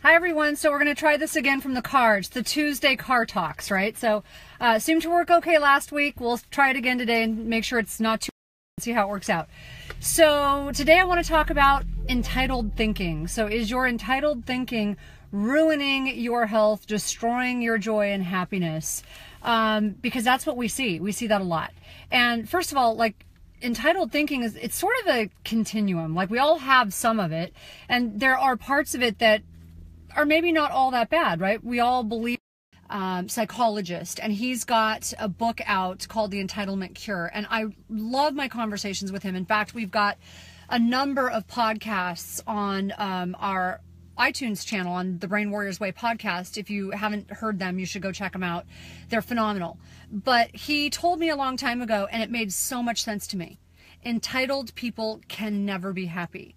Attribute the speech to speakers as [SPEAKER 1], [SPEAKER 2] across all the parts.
[SPEAKER 1] Hi everyone, so we're going to try this again from the car. It's the Tuesday car talks, right? So seemed to work okay last week. We'll try it again today and make sure it's not too see how it works out. So today I want to talk about entitled thinking. So is your entitled thinking ruining your health, destroying your joy and happiness? Because that's what we see. We see that a lot. And first of all, like, entitled thinking it's sort of a continuum. Like, we all have some of it, and there are parts of it that are maybe not all that bad, right? We all believe psychologist, and he's got a book out called The Entitlement Cure, and I love my conversations with him. In fact, we've got a number of podcasts on our iTunes channel, on the Brain Warriors Way podcast. If you haven't heard them, you should go check them out. They're phenomenal. But he told me a long time ago, and it made so much sense to me: entitled people can never be happy.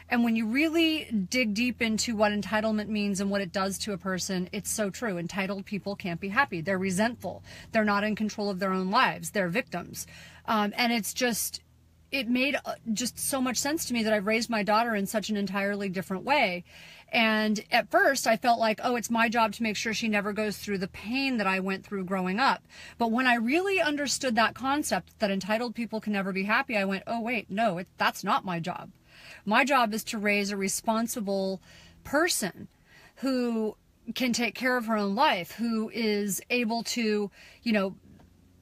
[SPEAKER 1] And when you really dig deep into what entitlement means and what it does to a person, it's so true. Entitled people can't be happy. They're resentful. They're not in control of their own lives. They're victims. And it made just so much sense to me that I've raised my daughter in such an entirely different way. And at first I felt like, oh, it's my job to make sure she never goes through the pain that I went through growing up. But when I really understood that concept, that entitled people can never be happy, I went, oh, wait, no, that's not my job. My job is to raise a responsible person who can take care of her own life, who is able to,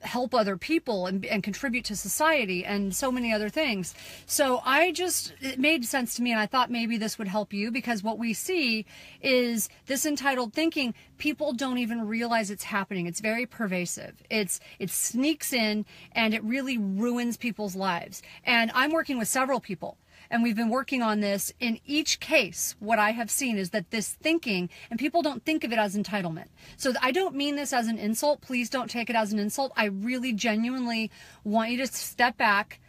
[SPEAKER 1] help other people and contribute to society and so many other things. So it made sense to me, and I thought maybe this would help you, because what we see is this entitled thinking. People don't even realize it's happening. It's very pervasive. It sneaks in, and it really ruins people's lives. And I'm working with several people, and we've been working on this. In each case, what I have seen is that this thinking, and people don't think of it as entitlement. So I don't mean this as an insult. Please don't take it as an insult. I really genuinely want you to step back.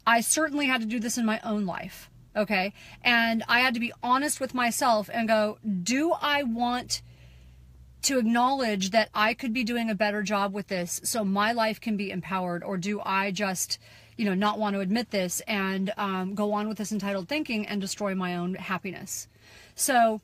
[SPEAKER 1] I certainly had to do this in my own life, okay? And I had to be honest with myself and go, do I want to acknowledge that I could be doing a better job with this so my life can be empowered? Or do I just not want to admit this and go on with this entitled thinking and destroy my own happiness? So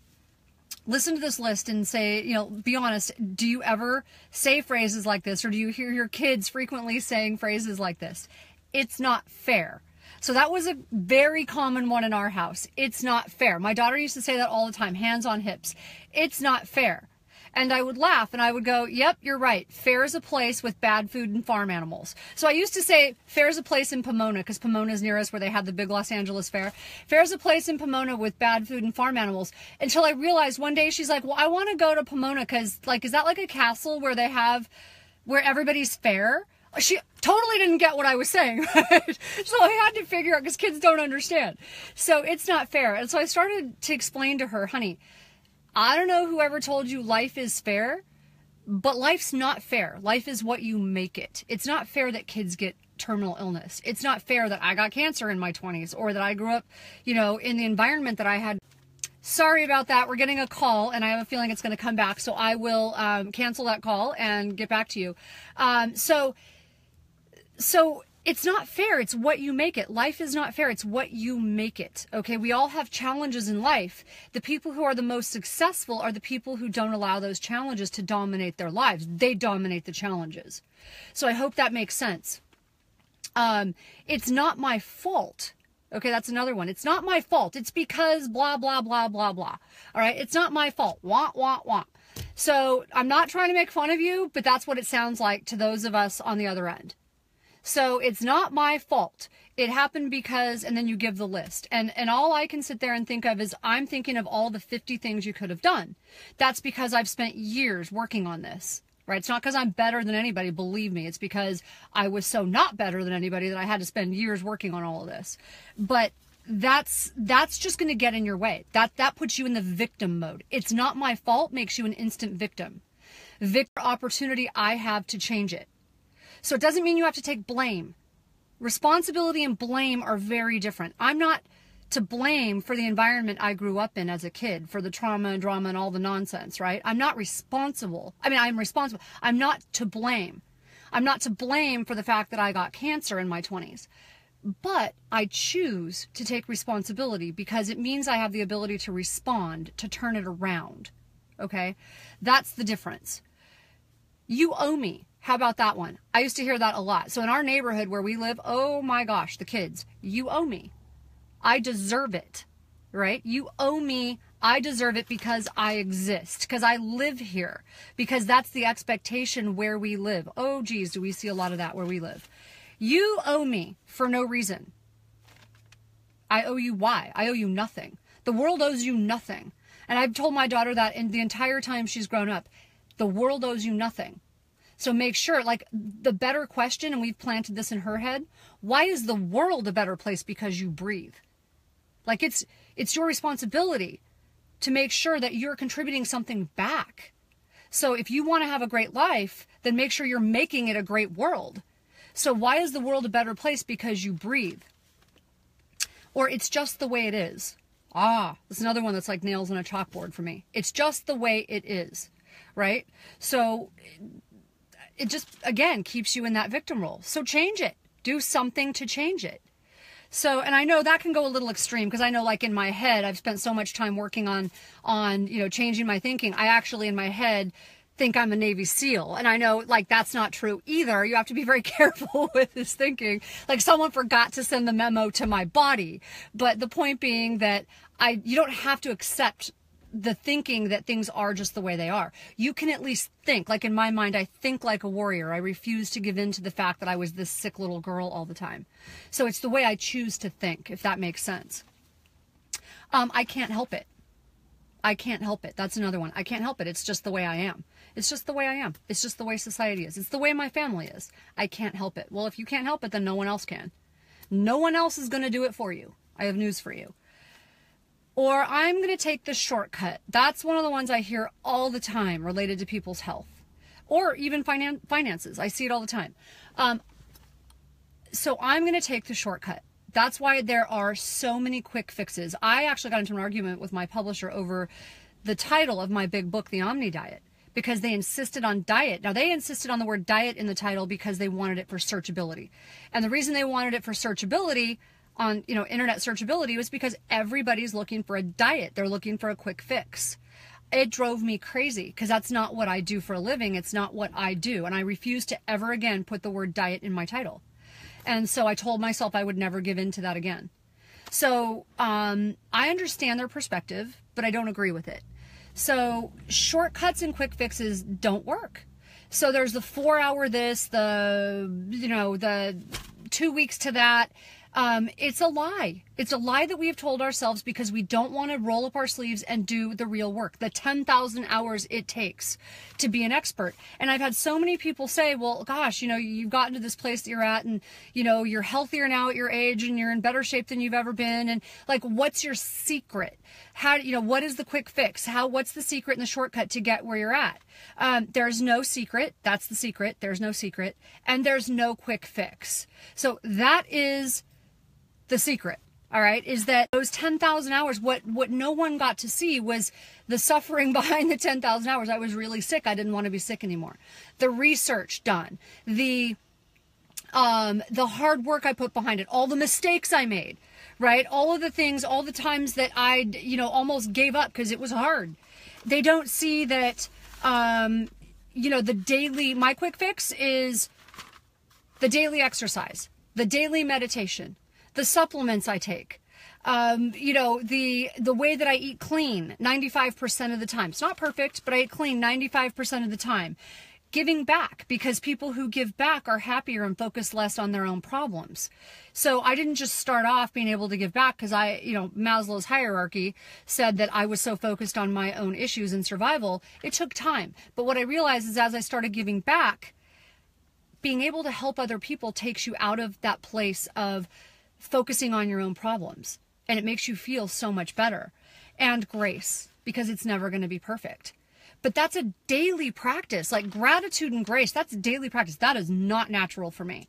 [SPEAKER 1] listen to this list and say, be honest. Do you ever say phrases like this, or do you hear your kids frequently saying phrases like this? It's not fair. So that was a very common one in our house. It's not fair. My daughter used to say that all the time, hands on hips. It's not fair. And I would laugh and I would go, yep, you're right. Fair is a place with bad food and farm animals. So I used to say fair is a place in Pomona, because Pomona is near us, where they had the big Los Angeles fair. Fair is a place in Pomona with bad food and farm animals. Until I realized one day, she's like, well, I want to go to Pomona because, is that like a castle where where everybody's fair? She totally didn't get what I was saying. Right? So I had to figure out, because kids don't understand. So it's not fair. And so I started to explain to her, honey, I don't know whoever told you life is fair, but life's not fair. Life is what you make it. It's not fair that kids get terminal illness. It's not fair that I got cancer in my 20s, or that I grew up, in the environment that I had. Sorry about that. We're getting a call, and I have a feeling it's going to come back. So I will cancel that call and get back to you. So it's not fair. It's what you make it. Life is not fair. It's what you make it. Okay. We all have challenges in life. The people who are the most successful are the people who don't allow those challenges to dominate their lives. They dominate the challenges. So I hope that makes sense. It's not my fault. Okay. That's another one. It's not my fault. It's because blah, blah, blah, blah, blah. All right. It's not my fault. Wah, wah, wah. So I'm not trying to make fun of you, but that's what it sounds like to those of us on the other end. So it's not my fault. It happened because, and then you give the list. And all I can sit there and think of is, I'm thinking of all the 50 things you could have done. That's because I've spent years working on this, right? It's not because I'm better than anybody. Believe me, it's because I was so not better than anybody that I had to spend years working on all of this. But that's just going to get in your way. That puts you in the victim mode. It's not my fault makes you an instant victim. Victor opportunity, I have to change it. So it doesn't mean you have to take blame. Responsibility and blame are very different. I'm not to blame for the environment I grew up in as a kid, for the trauma and drama and all the nonsense, right? I'm not responsible. I'm responsible. I'm not to blame. I'm not to blame for the fact that I got cancer in my 20s. But I choose to take responsibility because it means I have the ability to respond, to turn it around. Okay? That's the difference. You owe me. How about that one? I used to hear that a lot. So in our neighborhood where we live, oh my gosh, the kids, you owe me. I deserve it, right? You owe me. I deserve it because I exist, because I live here, because that's the expectation where we live. Oh, geez, do we see a lot of that where we live? You owe me for no reason. I owe you why? I owe you nothing. The world owes you nothing. And I've told my daughter that in the entire time she's grown up. The world owes you nothing. So make sure, like, the better question, and we've planted this in her head, why is the world a better place? Because you breathe. Like, it's your responsibility to make sure that you're contributing something back. So if you want to have a great life, then make sure you're making it a great world. So why is the world a better place? Because you breathe. Or it's just the way it is. That's another one that's like nails on a chalkboard for me. It's just the way it is, right? So it just, again, keeps you in that victim role. So change it. Do something to change it. So, and I know that can go a little extreme because I know, like, in my head, I've spent so much time working on, changing my thinking. I actually, in my head, think I'm a Navy SEAL. And I know, like, that's not true either. You have to be very careful with this thinking. Like, someone forgot to send the memo to my body. But the point being that you don't have to accept the thinking that things are just the way they are. You can at least think. Like, in my mind, I think like a warrior. I refuse to give in to the fact that I was this sick little girl all the time. So it's the way I choose to think, if that makes sense. I can't help it. I can't help it. That's another one. I can't help it. It's just the way I am. It's just the way I am. It's just the way society is. It's the way my family is. I can't help it. Well, if you can't help it, then no one else can. No one else is going to do it for you. I have news for you. Or I'm going to take the shortcut. That's one of the ones I hear all the time related to people's health. Or even finances. I see it all the time. So I'm going to take the shortcut. That's why there are so many quick fixes. I actually got into an argument with my publisher over the title of my big book, The Omni Diet, because they insisted on diet. Now, they insisted on the word diet in the title because they wanted it for searchability. And the reason they wanted it for searchability on, internet searchability was because everybody's looking for a diet. They're looking for a quick fix. It drove me crazy because that's not what I do for a living. It's not what I do. And I refuse to ever again put the word diet in my title. And so I told myself I would never give in to that again. So I understand their perspective, but I don't agree with it. So shortcuts and quick fixes don't work. So there's the 4-hour this, the 2 weeks to that. It's a lie. It's a lie that we have told ourselves because we don't want to roll up our sleeves and do the real work, the 10,000 hours it takes to be an expert. And I've had so many people say, well, gosh, you've gotten to this place that you're at and, you're healthier now at your age and you're in better shape than you've ever been. And like, what's your secret? How, what is the quick fix? What's the secret and the shortcut to get where you're at? There's no secret. That's the secret. There's no secret. And there's no quick fix. So that is the secret, all right, is that those 10,000 hours, what no one got to see was the suffering behind the 10,000 hours. I was really sick. I didn't want to be sick anymore. The research done, the hard work I put behind it, all the mistakes I made, right? All of the things, all the times that I, almost gave up because it was hard. They don't see that, my quick fix is the daily exercise, the daily meditation, the supplements I take, the way that I eat clean 95% of the time. It's not perfect, but I eat clean 95% of the time. Giving back, because people who give back are happier and focus less on their own problems. So I didn't just start off being able to give back because Maslow's hierarchy said that I was so focused on my own issues and survival. It took time. But what I realized is as I started giving back, being able to help other people takes you out of that place of focusing on your own problems, and it makes you feel so much better. And grace, because it's never going to be perfect. But that's a daily practice. Like gratitude and grace, that's daily practice. That is not natural for me.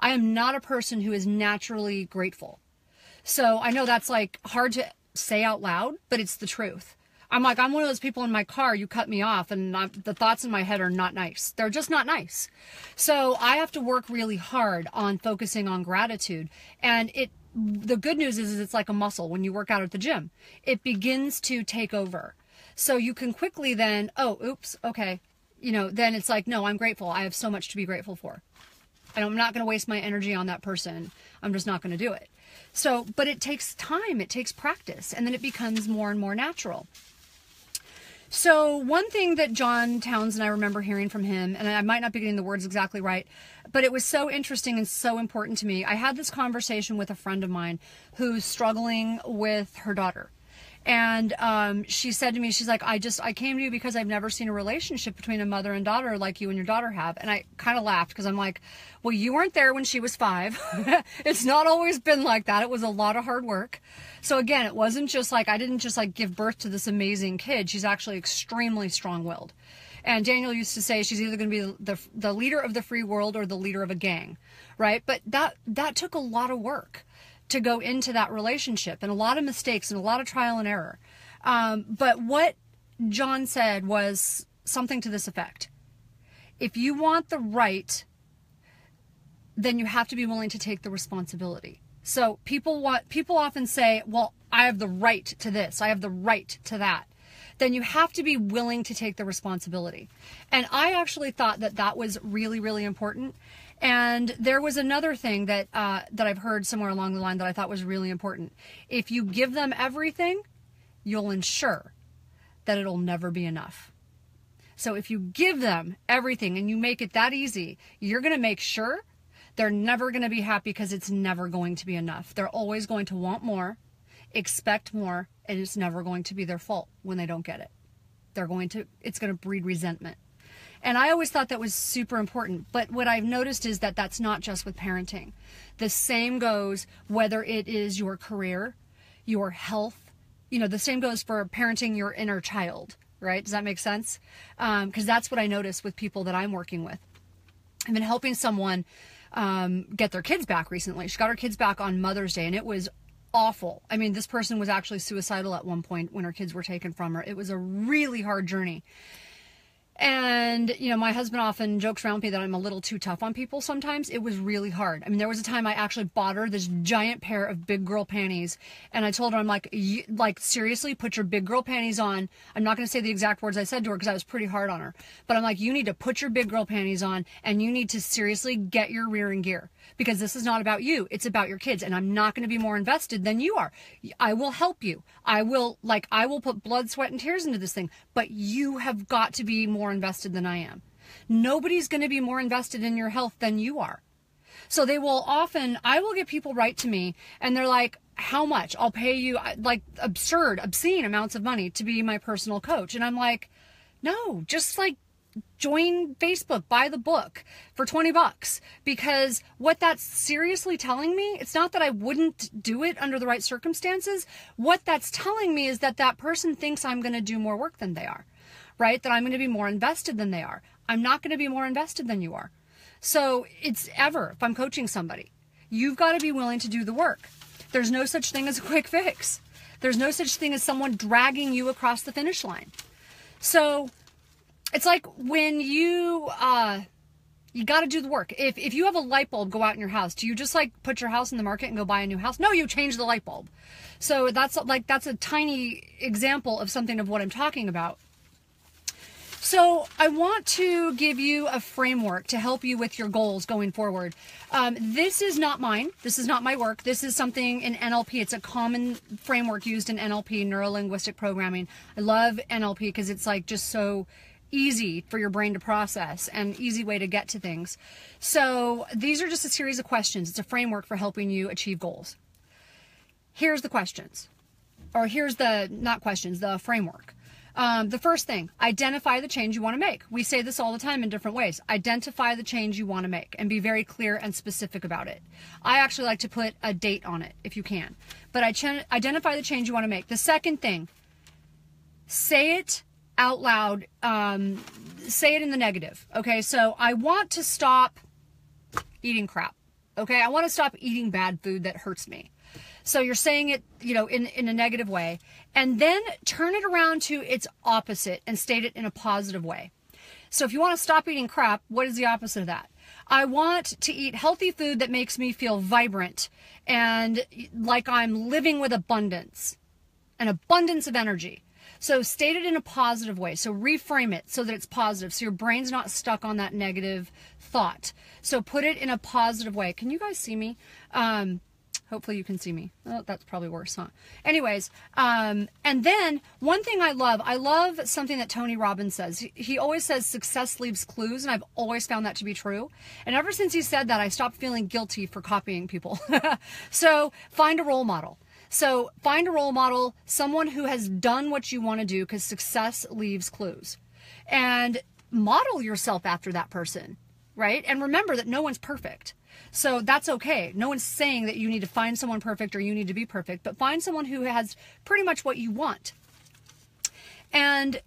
[SPEAKER 1] I am not a person who is naturally grateful. So I know that's like hard to say out loud, but it's the truth. I'm like, I'm one of those people in my car, you cut me off, and the thoughts in my head are not nice. They're just not nice. So I have to work really hard on focusing on gratitude. And the good news is it's like a muscle. When you work out at the gym, it begins to take over. So you can quickly then, oh, oops, okay. Then it's like, no, I'm grateful. I have so much to be grateful for. And I'm not going to waste my energy on that person. I'm just not going to do it. So, but it takes time. It takes practice. And then it becomes more and more natural. So one thing that John Townsend, I remember hearing from him, and I might not be getting the words exactly right, but it was so interesting and so important to me. I had this conversation with a friend of mine who's struggling with her daughter. And she said to me, she's like, I came to you because I've never seen a relationship between a mother and daughter like you and your daughter have. And I kind of laughed because I'm like, well, you weren't there when she was 5. It's not always been like that. It was a lot of hard work. So again, it wasn't just like, I didn't just like give birth to this amazing kid. She's actually extremely strong-willed. And Daniel used to say she's either going to be the leader of the free world or the leader of a gang, right? But that took a lot of work to go into that relationship, and a lot of mistakes and a lot of trial and error. But what John said was something to this effect. If you want the right, then you have to be willing to take the responsibility. So people often say, well, I have the right to this. I have the right to that. Then you have to be willing to take the responsibility. And I actually thought that was really, really important. And there was another thing that I've heard somewhere along the line that I thought was really important. If you give them everything, you'll ensure that it'll never be enough. So if you give them everything and you make it that easy, you're going to make sure they're never going to be happy because it's never going to be enough. They're always going to want more, expect more, and it's never going to be their fault when they don't get it. It's going to breed resentment. And I always thought that was super important. But what I've noticed is that that's not just with parenting. The same goes whether it is your career, your health. The same goes for parenting your inner child, right? Does that make sense? Because that's what I notice with people that I'm working with. I've been helping someone get their kids back recently. She got her kids back on Mother's Day, and it was awful. I mean, this person was actually suicidal at one point when her kids were taken from her. It was a really hard journey. And, my husband often jokes around with me that I'm a little too tough on people sometimes. It was really hard. I mean, there was a time I actually bought her this giant pair of big girl panties. And I told her, I'm like, seriously, put your big girl panties on. I'm not going to say the exact words I said to her because I was pretty hard on her. But I'm like, you need to put your big girl panties on and you need to seriously get your rear in gear. Because this is not about you. It's about your kids. And I'm not going to be more invested than you are. I will help you. I will put blood, sweat, and tears into this thing. But you have got to be more invested than I am. Nobody's going to be more invested in your health than you are. So I will get people write to me and they're like, how much? I'll pay you like obscene amounts of money to be my personal coach. And I'm like, no, just like join Facebook, buy the book for $20. Because what that's seriously telling me, it's not that I wouldn't do it under the right circumstances. What that's telling me is that person thinks I'm going to do more work than they are. Right? That I'm going to be more invested than they are. I'm not going to be more invested than you are. So if I'm coaching somebody, you've got to be willing to do the work. There's no such thing as a quick fix. There's no such thing as someone dragging you across the finish line. So it's like when you got to do the work. If you have a light bulb go out in your house, do you just like put your house in the market and go buy a new house? No, you change the light bulb. So that's a tiny example of something of what I'm talking about. So I want to give you a framework to help you with your goals going forward. This is not mine. This is not my work. This is something in NLP. It's a common framework used in NLP, neuro-linguistic programming. I love NLP because it's like just so easy for your brain to process and easy way to get to things. So these are just a series of questions. It's a framework for helping you achieve goals. Here's the questions, or here's the framework. The first thing, identify the change you want to make. We say this all the time in different ways. Identify the change you want to make and be very clear and specific about it. I actually like to put a date on it if you can. But identify the change you want to make. The second thing, say it out loud. Say it in the negative. Okay, so I want to stop eating crap. Okay, I want to stop eating bad food that hurts me. So you're saying it, in a negative way, and then turn it around to its opposite and state it in a positive way. So if you want to stop eating crap, what is the opposite of that? I want to eat healthy food that makes me feel vibrant and like I'm living with abundance, an abundance of energy. So state it in a positive way. So reframe it so that it's positive. So your brain's not stuck on that negative thought. So put it in a positive way. Can you guys see me? Hopefully you can see me. Oh, that's probably worse, huh? Anyways, and then one thing I love something that Tony Robbins says. He always says success leaves clues, and I've always found that to be true. And ever since he said that, I stopped feeling guilty for copying people. So find a role model. So find a role model, someone who has done what you want to do, because success leaves clues. And model yourself after that person, right? And remember that no one's perfect. So that's okay. No one's saying that you need to find someone perfect or you need to be perfect, but find someone who has pretty much what you want. And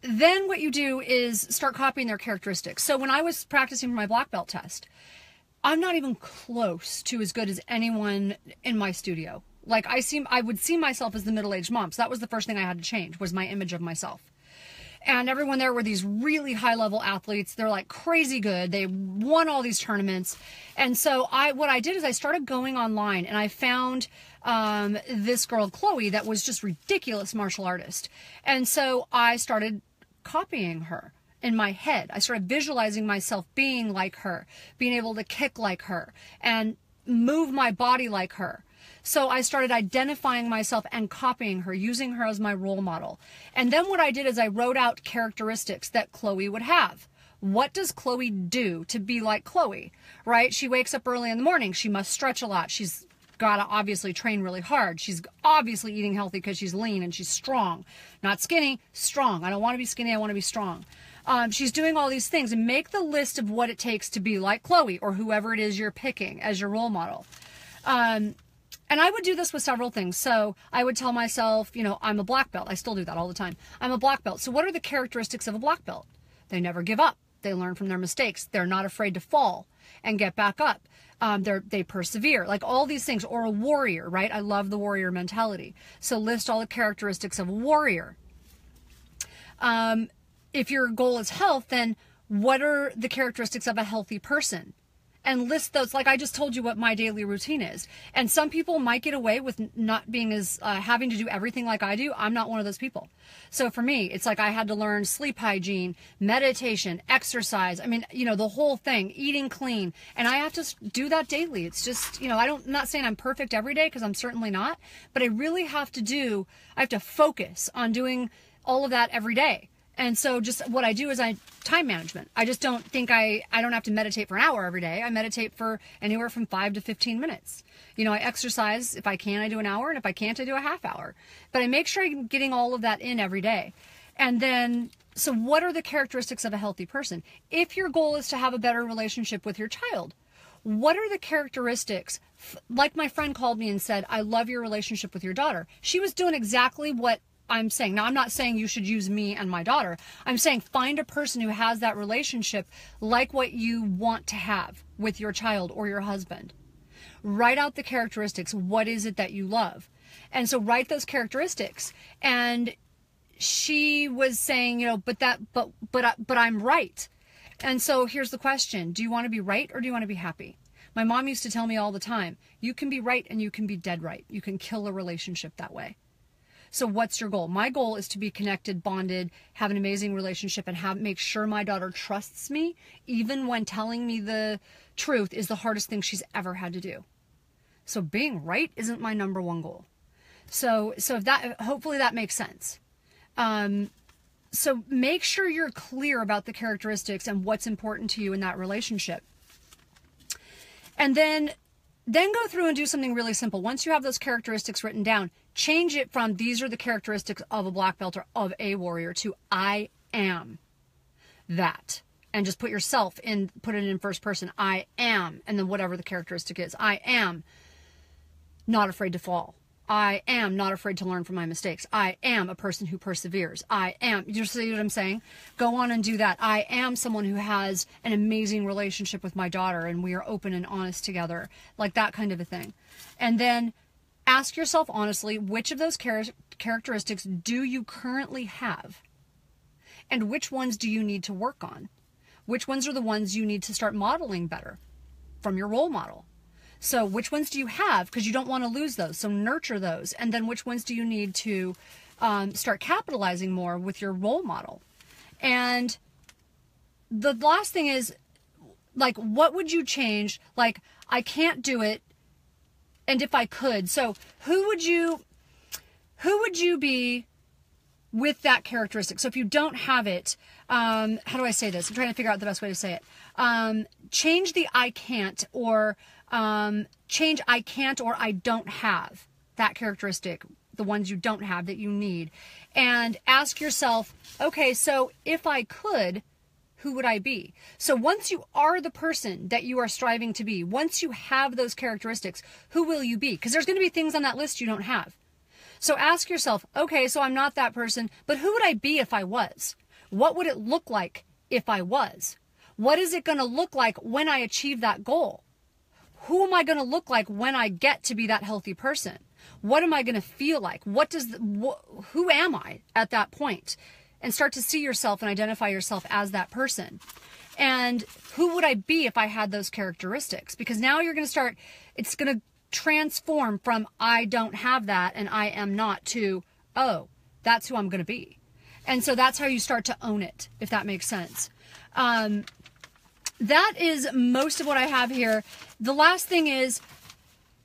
[SPEAKER 1] then what you do is start copying their characteristics. So when I was practicing for my black belt test, I'm not even close to as good as anyone in my studio. Like I would see myself as the middle-aged mom. So that was the first thing I had to change, was my image of myself. And everyone there were these really high-level athletes. They're like crazy good. They won all these tournaments. And so what I did is I started going online, and I found this girl, Chloe, that was just ridiculous martial artist. And so I started copying her in my head. I started visualizing myself being like her, being able to kick like her, and move my body like her. So I started identifying myself and copying her, using her as my role model. And then what I did is I wrote out characteristics that Chloe would have. What does Chloe do to be like Chloe, right? She wakes up early in the morning. She must stretch a lot. She's got to obviously train really hard. She's obviously eating healthy because she's lean and she's strong. Not skinny, strong. I don't want to be skinny. I want to be strong. She's doing all these things, and make the list of what it takes to be like Chloe or whoever it is you're picking as your role model. And I would do this with several things. So I would tell myself, I'm a black belt. I still do that all the time. I'm a black belt. So what are the characteristics of a black belt? They never give up. They learn from their mistakes. They're not afraid to fall and get back up. They persevere, like all these things. Or a warrior, right? I love the warrior mentality. So list all the characteristics of a warrior. If your goal is health, then what are the characteristics of a healthy person? And list those. Like I just told you what my daily routine is. And some people might get away with not being as, having to do everything like I do. I'm not one of those people. So for me, it's like I had to learn sleep hygiene, meditation, exercise. I mean, the whole thing, eating clean. And I have to do that daily. It's just, I'm not saying I'm perfect every day, because I'm certainly not. But I really have to focus on doing all of that every day. And so just what I do is time management. I just don't think I don't have to meditate for an hour every day. I meditate for anywhere from 5 to 15 minutes. I exercise. If I can, I do an hour. And if I can't, I do a half hour. But I make sure I'm getting all of that in every day. And then, so what are the characteristics of a healthy person? If your goal is to have a better relationship with your child, what are the characteristics? Like my friend called me and said, I love your relationship with your daughter. She was doing exactly what I'm saying. Now, I'm not saying you should use me and my daughter. I'm saying find a person who has that relationship like what you want to have with your child or your husband. Write out the characteristics. What is it that you love? And so write those characteristics. And she was saying, but I'm right. And so here's the question. Do you want to be right or do you want to be happy? My mom used to tell me all the time, you can be right and you can be dead right. You can kill a relationship that way. So what's your goal? My goal is to be connected, bonded, have an amazing relationship, and make sure my daughter trusts me, even when telling me the truth is the hardest thing she's ever had to do. So being right isn't my number one goal. So if that, hopefully that makes sense. So make sure you're clear about the characteristics and what's important to you in that relationship. And then go through and do something really simple. Once you have those characteristics written down, change it from these are the characteristics of a black belt or of a warrior to I am that. And just put yourself in, put it in first person. I am, and then whatever the characteristic is. I am not afraid to fall. I am not afraid to learn from my mistakes. I am a person who perseveres. I am, you see what I'm saying? Go on and do that. I am someone who has an amazing relationship with my daughter and we are open and honest together. Like that kind of a thing. And then Ask yourself honestly, which of those characteristics do you currently have? And which ones do you need to work on? Which ones are the ones you need to start modeling better from your role model? So which ones do you have? Because you don't want to lose those. So nurture those. And then which ones do you need to start capitalizing more with your role model? And the last thing is, like, what would you change? Like, I can't do it. And if I could, so who would you be with that characteristic? So if you don't have it, how do I say this? I'm trying to figure out the best way to say it. Change the I can't, or change I can't or I don't have that characteristic, the ones you don't have that you need. And ask yourself, okay, so if I could, who would I be? So once you are the person that you are striving to be, once you have those characteristics, who will you be? Because there's going to be things on that list you don't have. So ask yourself, okay, so I'm not that person, but who would I be if I was? What would it look like if I was? What is it going to look like when I achieve that goal? Who am I going to look like when I get to be that healthy person? What am I going to feel like? Who am I at that point? And start to see yourself and identify yourself as that person. And who would I be if I had those characteristics? Because now you're going to start, it's going to transform from I don't have that and I am not to, oh, that's who I'm going to be. And so that's how you start to own it, if that makes sense. That is most of what I have here. The last thing is,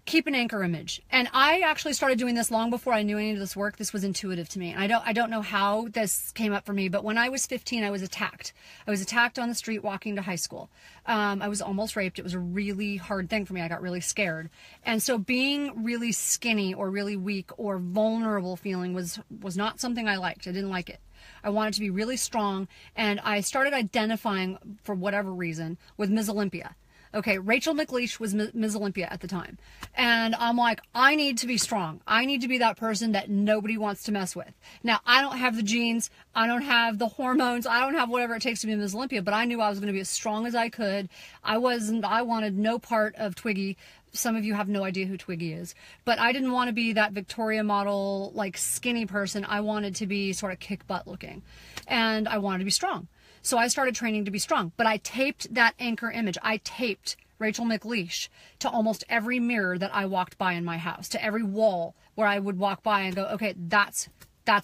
[SPEAKER 1] keep an anchor image. And I actually started doing this long before I knew any of this work. This was intuitive to me. And I don't know how this came up for me, but when I was 15, I was attacked. I was attacked on the street walking to high school. I was almost raped. It was a really hard thing for me. I got really scared. And so being really skinny or really weak or vulnerable feeling was not something I liked. I didn't like it. I wanted to be really strong. And I started identifying, for whatever reason, with Ms. Olympia. Okay, Rachel McLeish was Ms. Olympia at the time. And I'm like, I need to be strong. I need to be that person that nobody wants to mess with. Now, I don't have the genes. I don't have the hormones. I don't have whatever it takes to be Ms. Olympia, but I knew I was going to be as strong as I could. I wanted no part of Twiggy. Some of you have no idea who Twiggy is. But I didn't want to be that Victoria model, like skinny person. I wanted to be sort of kick butt looking. And I wanted to be strong. So I started training to be strong, but I taped that anchor image. I taped Rachel McLeish to almost every mirror that I walked by in my house, to every wall where I would walk by and go, okay, that's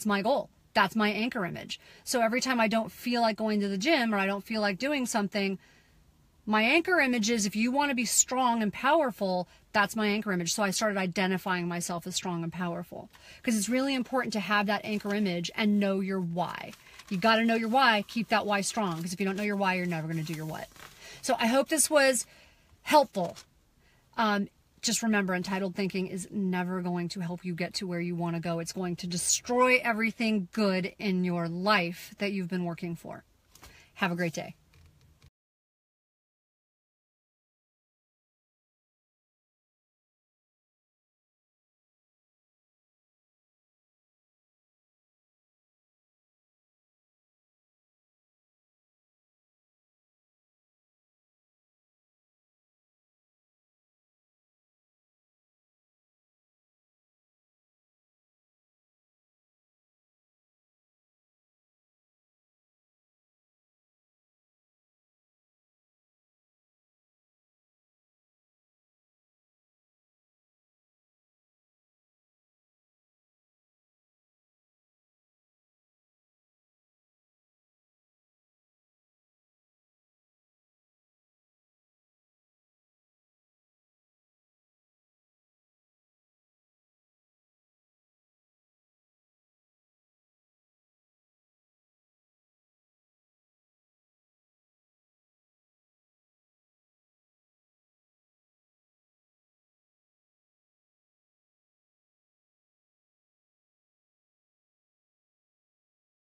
[SPEAKER 1] my goal. That's my anchor image. So every time I don't feel like going to the gym or I don't feel like doing something, my anchor image is, if you want to be strong and powerful, that's my anchor image. So I started identifying myself as strong and powerful, because it's really important to have that anchor image and know your why. You got to know your why. Keep that why strong, because if you don't know your why, you're never going to do your what. So I hope this was helpful. Just remember, entitled thinking is never going to help you get to where you want to go. It's going to destroy everything good in your life that you've been working for. Have a great day.